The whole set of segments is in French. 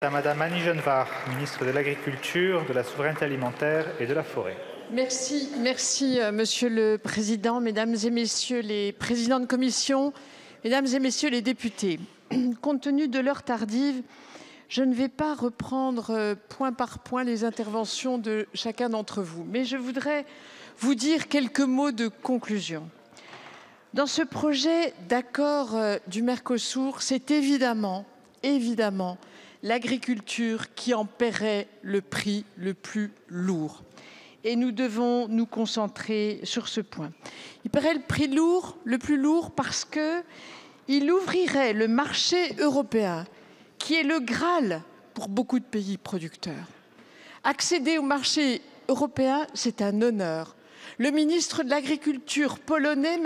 À Madame Annie Genevard, ministre de l'Agriculture, de la Souveraineté alimentaire et de la Forêt. Merci, Monsieur le Président, Mesdames et Messieurs les présidents de commission, Mesdames et Messieurs les députés. Compte tenu de l'heure tardive, je ne vais pas reprendre point par point les interventions de chacun d'entre vous, mais je voudrais vous dire quelques mots de conclusion. Dans ce projet d'accord du Mercosur, c'est évidemment l'agriculture qui en paierait le prix le plus lourd. Et nous devons nous concentrer sur ce point. Il paierait le prix le plus lourd parce qu'il ouvrirait le marché européen, qui est le Graal pour beaucoup de pays producteurs. Accéder au marché européen, c'est un honneur. Le ministre de l'Agriculture polonais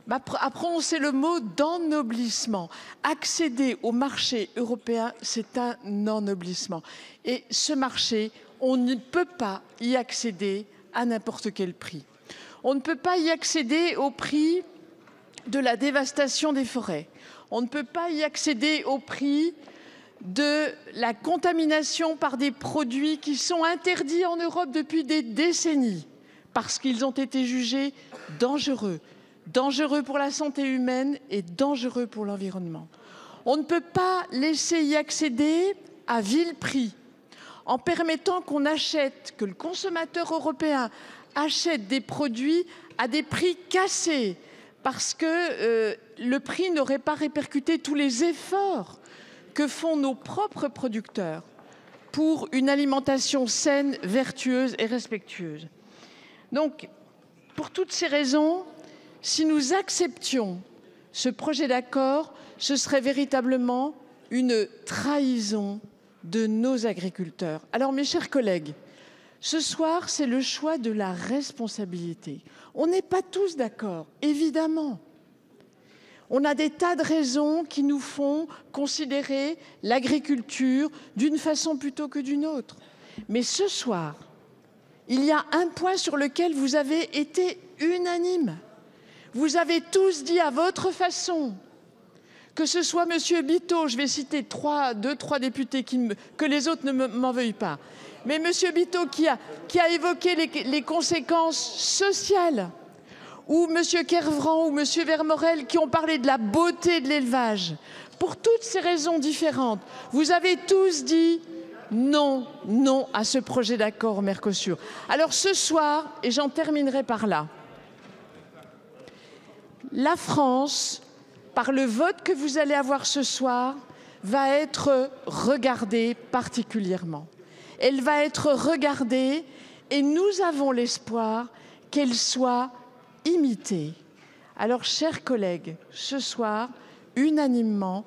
a prononcé le mot d'ennoblissement. Accéder au marché européen, c'est un ennoblissement. Et ce marché, on ne peut pas y accéder à n'importe quel prix. On ne peut pas y accéder au prix de la dévastation des forêts. On ne peut pas y accéder au prix de la contamination par des produits qui sont interdits en Europe depuis des décennies parce qu'ils ont été jugés dangereux. Dangereux pour la santé humaine et dangereux pour l'environnement. On ne peut pas laisser y accéder à vil prix en permettant que le consommateur européen achète des produits à des prix cassés parce que le prix n'aurait pas répercuté tous les efforts que font nos propres producteurs pour une alimentation saine, vertueuse et respectueuse. Donc, pour toutes ces raisons, si nous acceptions ce projet d'accord, ce serait véritablement une trahison de nos agriculteurs. Alors, mes chers collègues, ce soir, c'est le choix de la responsabilité. On n'est pas tous d'accord, évidemment. On a des tas de raisons qui nous font considérer l'agriculture d'une façon plutôt que d'une autre. Mais ce soir, il y a un point sur lequel vous avez été unanimes. Vous avez tous dit à votre façon, que ce soit M. Bitot, je vais citer deux, trois députés que les autres ne m'en veuillent pas, mais M. Bitot qui a évoqué les conséquences sociales, ou M. Kervran ou M. Vermorel qui ont parlé de la beauté de l'élevage. Pour toutes ces raisons différentes, vous avez tous dit non, non à ce projet d'accord au Mercosur. Alors ce soir, et j'en terminerai par là, la France, par le vote que vous allez avoir ce soir, va être regardée particulièrement. Elle va être regardée et nous avons l'espoir qu'elle soit imitée. Alors, chers collègues, ce soir, unanimement,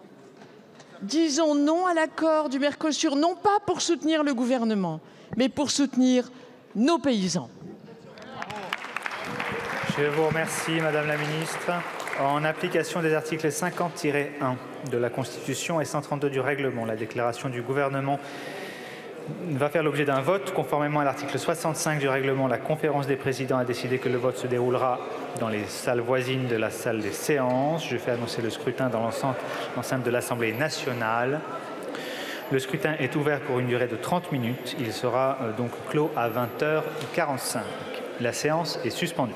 disons non à l'accord du Mercosur, non pas pour soutenir le gouvernement, mais pour soutenir nos paysans. Je vous remercie, Madame la Ministre. En application des articles 50-1 de la Constitution et 132 du règlement, la déclaration du gouvernement va faire l'objet d'un vote. Conformément à l'article 65 du règlement, la conférence des présidents a décidé que le vote se déroulera dans les salles voisines de la salle des séances. Je fais annoncer le scrutin dans l'enceinte de l'Assemblée nationale. Le scrutin est ouvert pour une durée de 30 minutes. Il sera donc clos à 20h45. La séance est suspendue.